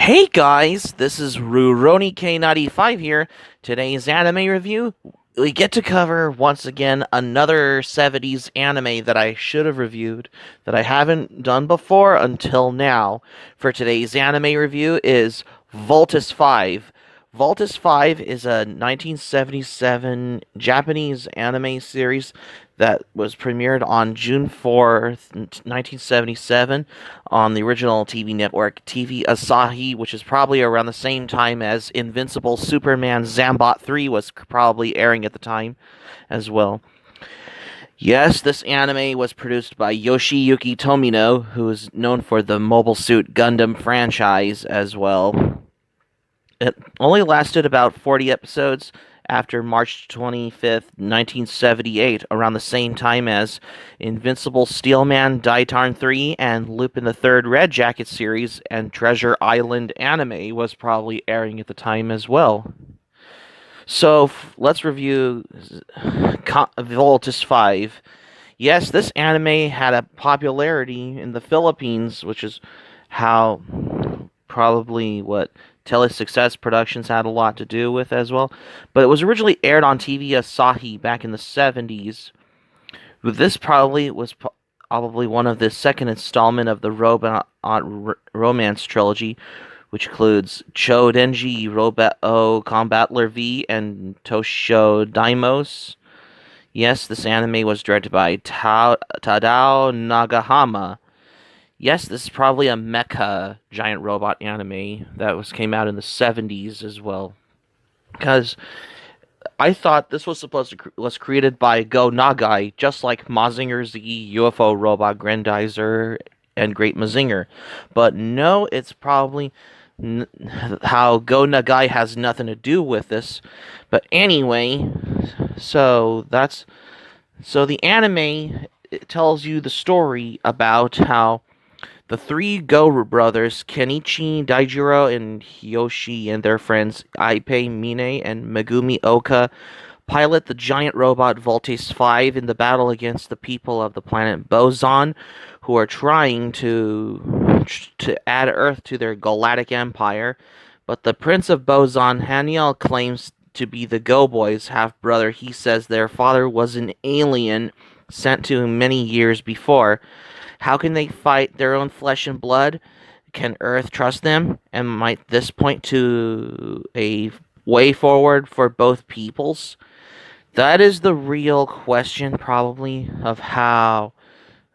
Hey guys, this is Rurouni K95 here. Today's anime review, we get to cover once again another 70s anime that I should have reviewed that I haven't done before until now. For today's anime review is Voltus 5. Voltus 5 is a 1977 Japanese anime series that was premiered on June 4th, 1977 on the original TV network TV Asahi, which is probably around the same time as Invincible Superman Zambot 3 was probably airing at the time as well. Yes, this anime was produced by Yoshiyuki Tomino, who is known for the Mobile Suit Gundam franchise as well. It only lasted about 40 episodes after March 25th, 1978, around the same time as Invincible Steelman Daitarn 3 and Lupin the Third Red Jacket series and Treasure Island anime was probably airing at the time as well. So let's review Voltus 5. Yes, this anime had a popularity in the Philippines, which is how probably what Telesuccess Productions had a lot to do with as well. But it was originally aired on TV Asahi back in the 70s. This probably was probably one of the second installment of the Robot Romance trilogy, which includes Chodenji Robot O Combattler V and Tosho Daimos. Yes, this anime was directed by Tadao Nagahama. Yes, this is probably a mecha giant robot anime that came out in the 70s as well. Because I thought this was created by Go Nagai, just like Mazinger Z, UFO Robot Grendizer, and Great Mazinger. But no, it's probably how Go Nagai has nothing to do with this. But anyway, so the anime, it tells you the story about how the three Go brothers, Kenichi, Daijiro, and Hiyoshi, and their friends Ippei, Mine, and Megumi Oka, pilot the giant robot Voltes 5 in the battle against the people of the planet Bozon, who are trying to add Earth to their galactic empire. But the Prince of Bozon, Haniel, claims to be the Go Boys' half-brother. He says their father was an alien sent to him many years before. How can they fight their own flesh and blood? Can Earth trust them? And might this point to a way forward for both peoples? That is the real question, probably, of how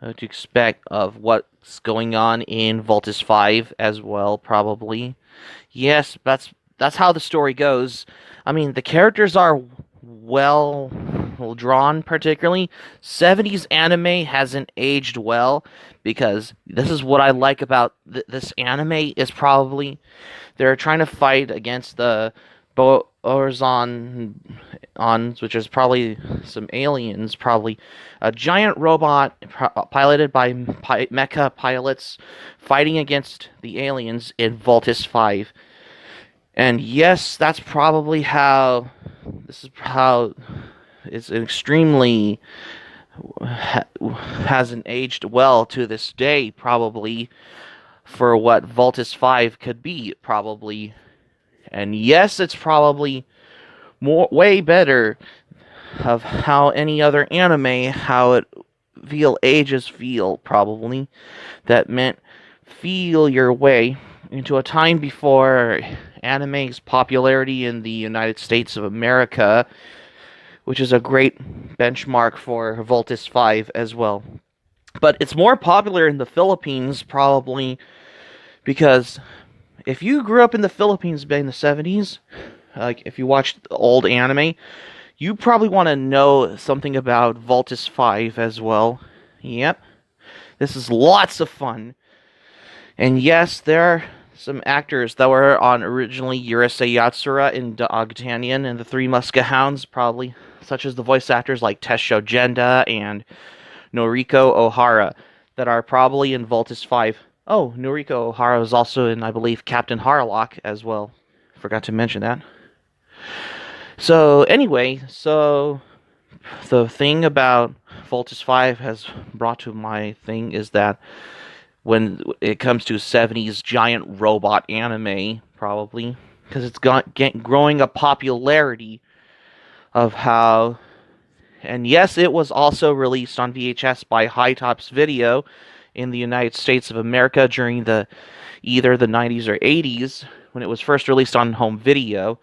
to expect of what's going on in Voltus 5 as well, probably. Yes, that's how the story goes. I mean, the characters are well drawn, particularly. 70s anime hasn't aged well because this is what I like about this anime is probably they're trying to fight against the Borzon which is probably some aliens, probably a giant robot piloted by mecha pilots fighting against the aliens in Voltus 5. And yes, that's probably how this is how it's extremely hasn't aged well to this day, probably for what Voltus 5 could be, probably. And yes, it's probably way better of how any other anime, how it feel, probably. That meant feel your way into a time before anime's popularity in the United States of America, which is a great benchmark for Voltus 5 as well. But it's more popular in the Philippines, probably, because if you grew up in the Philippines back in the 70s, like if you watched old anime, you probably want to know something about Voltus 5 as well. Yep. This is lots of fun. And yes, there are some actors that were on originally Urusei Yatsura in D'Artagnan and the Three Muskehounds, probably, such as the voice actors like Tessho Genda and Noriko Ohara, that are probably in Voltus 5. Oh, Noriko Ohara was also in, I believe, Captain Harlock as well. Forgot to mention that. So, anyway, the thing about Voltus 5 has brought to my thing is that when it comes to 70s giant robot anime, probably. Because it's growing a popularity of how. And yes, it was also released on VHS by High Tops Video in the United States of America during either the 90s or 80s when it was first released on home video.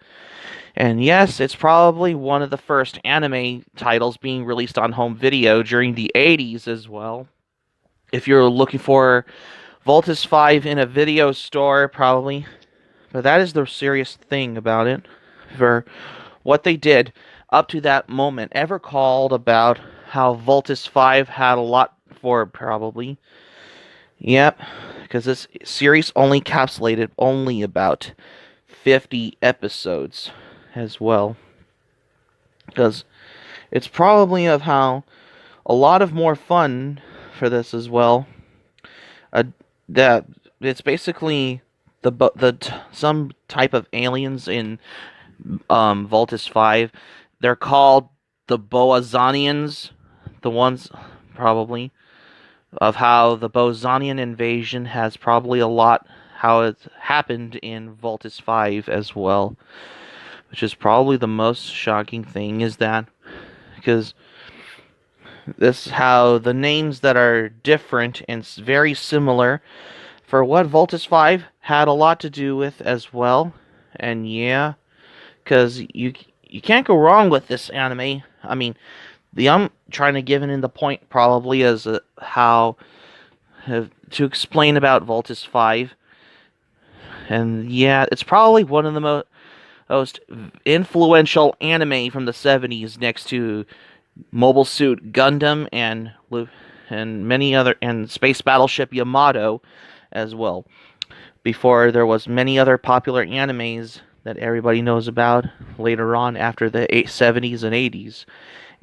And yes, it's probably one of the first anime titles being released on home video during the 80s as well. If you're looking for Voltus 5 in a video store, probably. But that is the serious thing about it. For what they did up to that moment, ever called about how Voltus 5 had a lot for probably. Yep, because this series only encapsulated only about 50 episodes as well. Because it's probably of how a lot of more fun for this as well. That it's basically some type of aliens in Voltus 5. They're called the Boazonians, the ones probably of how the Bozonian invasion has probably a lot how it's happened in Voltus 5 as well, which is probably the most shocking thing is that because this is how the names that are different and very similar for what Voltus 5 had a lot to do with as well. And yeah, because you can't go wrong with this anime. I mean, I'm trying to give in the point probably as how to explain about Voltus 5. And yeah, it's probably one of the most influential anime from the 70s next to Mobile Suit Gundam and many other and Space Battleship Yamato as well. Before there was many other popular animes that everybody knows about later on after the 70s and 80s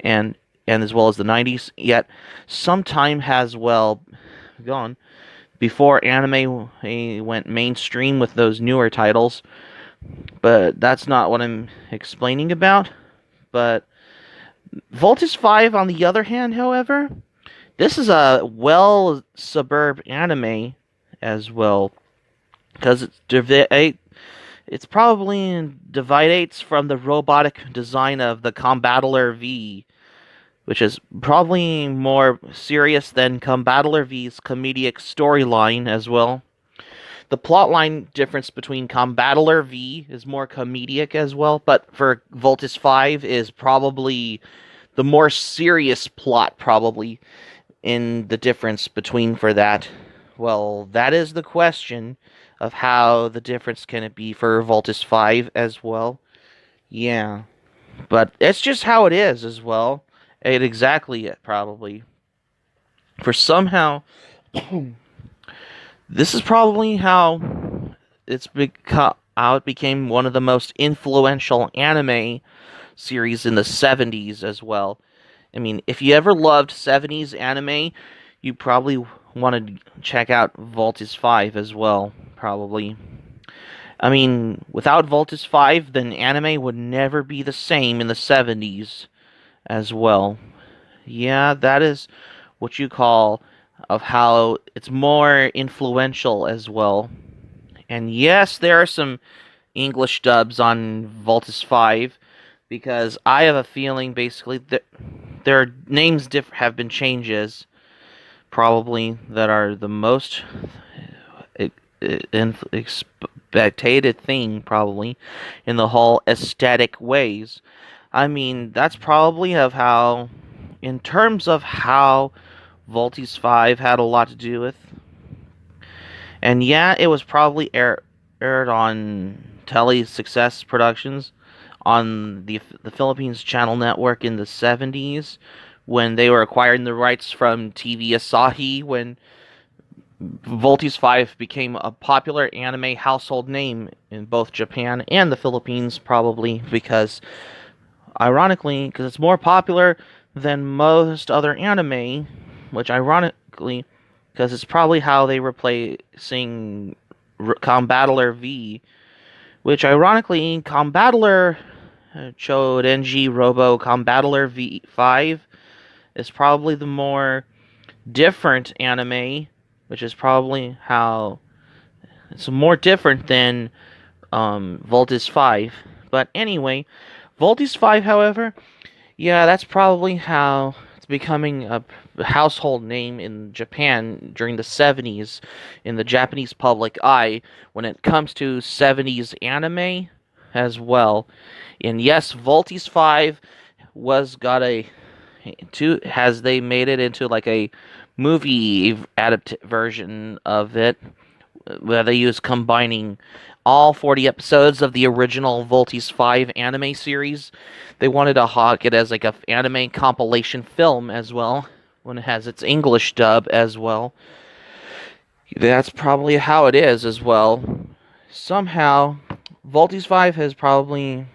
and as well as the 90s. Yet some time has gone before anime went mainstream with those newer titles. But that's not what I'm explaining about. But Voltus 5, on the other hand, however, this is a suburb anime as well. Because it's probably dividates from the robotic design of the Combattler V, which is probably more serious than Combattler V's comedic storyline as well. The plotline difference between Combattler V is more comedic as well, but for Voltus 5 is probably the more serious plot probably in the difference between for that. Well, that is the question of how the difference can it be for Voltus 5 as well. Yeah. But it's just how it is as well. It probably. For somehow this is probably how it became one of the most influential anime series in the 70s as well. I mean, if you ever loved 70s anime, you probably want to check out Voltus 5 as well, probably. I mean, without Voltus 5, then anime would never be the same in the 70s as well. Yeah, that is what you call of how it's more influential as well. And yes, there are some English dubs on Voltus 5 because I have a feeling basically that their names have been changes probably that are the most expected thing probably in the whole aesthetic ways. I mean, that's probably of how in terms of how Voltus 5 had a lot to do with. And yeah, it was probably aired on Tele Success Productions on the Philippines Channel Network in the 70s when they were acquiring the rights from TV Asahi when Voltus 5 became a popular anime household name in both Japan and the Philippines probably because ironically because it's more popular than most other anime, which ironically because it's probably how they were replacing Combattler V, which ironically Combattler Chodenji Robo Combattler V5 is probably the more different anime which is probably how it's more different than Voltes 5. But anyway, Voltes 5, however, yeah, that's probably how it's becoming a household name in Japan during the 70s in the Japanese public eye when it comes to 70s anime as well. And yes, Voltes 5 was got a has they made it into like a movie version of it where they use combining all 40 episodes of the original Voltes 5 anime series. They wanted to hawk it as like a anime compilation film as well when it has its English dub as well. That's probably how it is as well. Somehow Voltes 5 has probably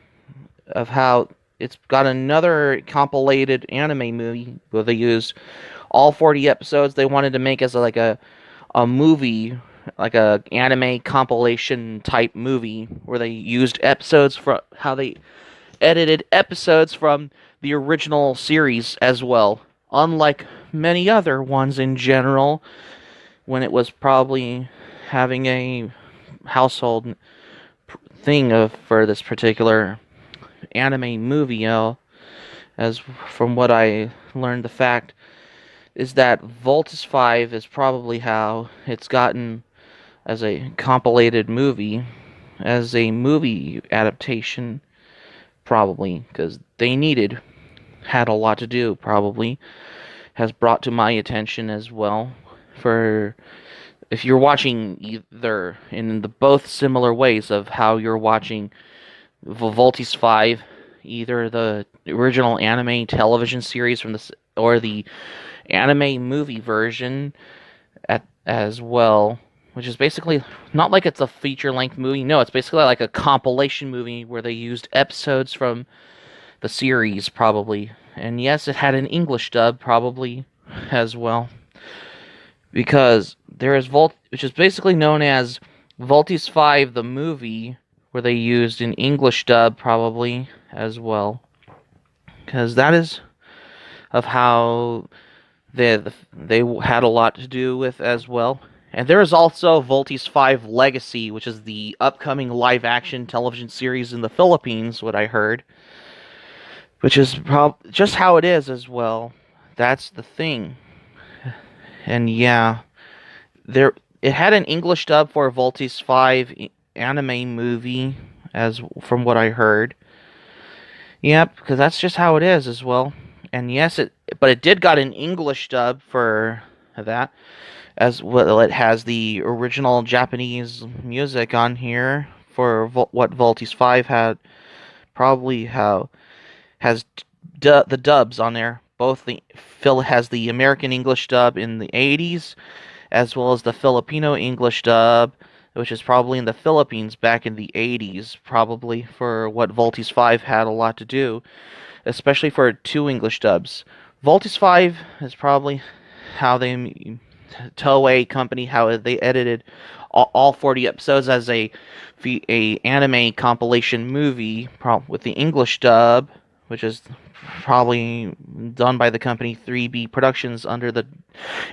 of how it's got another compilated anime movie where they used all 40 episodes they wanted to make as a movie, like a anime compilation type movie where they used episodes from how they edited episodes from the original series as well, unlike many other ones in general when it was probably having a household thing for this particular anime movie, as from what I learned, the fact is that Voltes 5 is probably how it's gotten as a compilated movie, as a movie adaptation, probably, because they had a lot to do, probably, has brought to my attention as well, for if you're watching either in the both similar ways of how you're watching Voltes 5, either the original anime television series from or the anime movie version as well, which is basically not like it's a feature-length movie. No, it's basically like a compilation movie where they used episodes from the series, probably. And yes, it had an English dub, probably, as well. Because there is which is basically known as Voltes 5, the movie, where they used an English dub, probably, as well. Because that is of how they had a lot to do with as well. And there is also Voltes 5 Legacy, which is the upcoming live-action television series in the Philippines, what I heard. Which is just how it is as well. That's the thing. And yeah, it had an English dub for Voltes 5 anime movie, as from what I heard. Yep, because that's just how it is as well. And yes, but it did got an English dub for that, as well. It has the original Japanese music on here for what Voltes 5 had, probably how has the dubs on there. Both Phil has the American English dub in the 80s, as well as the Filipino English dub, which is probably in the Philippines back in the 80s, probably, for what Voltes 5 had a lot to do, especially for two English dubs. Voltes 5 is probably how they, Toei company, how they edited all 40 episodes as a anime compilation movie with the English dub, which is probably done by the company 3B Productions under the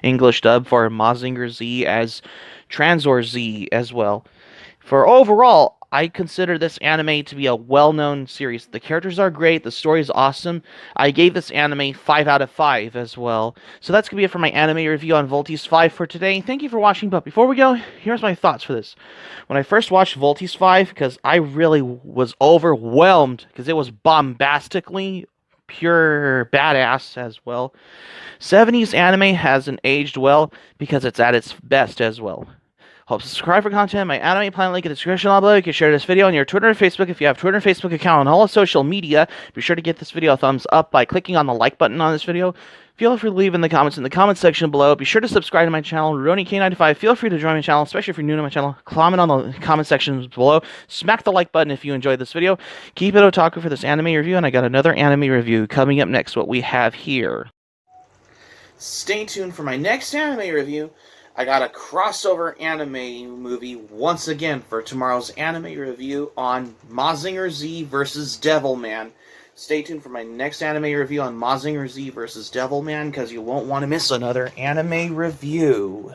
English dub for Mazinger Z as Transor Z as well. For overall, I consider this anime to be a well-known series. The characters are great, the story is awesome. I gave this anime 5 out of 5 as well. So that's going to be it for my anime review on Voltes 5 for today. Thank you for watching, but before we go, here's my thoughts for this. When I first watched Voltes 5, because I really was overwhelmed, because it was bombastically pure badass as well. 70s anime hasn't aged well because it's at its best as well. Hope to subscribe for content. My anime plan link in the description below. You can share this video on your Twitter and Facebook if you have Twitter and Facebook account on all social media. Be sure to give this video a thumbs up by clicking on the like button on this video. Feel free to leave in the comments in the comment section below. Be sure to subscribe to my channel, RoniK95. Feel free to join my channel, especially if you're new to my channel. Comment on the comment section below. Smack the like button if you enjoyed this video. Keep it otaku for this anime review, and I got another anime review coming up next, what we have here. Stay tuned for my next anime review. I got a crossover anime movie once again for tomorrow's anime review on Mazinger Z vs. Devilman. Stay tuned for my next anime review on Mazinger Z vs. Devilman, because you won't want to miss another anime review.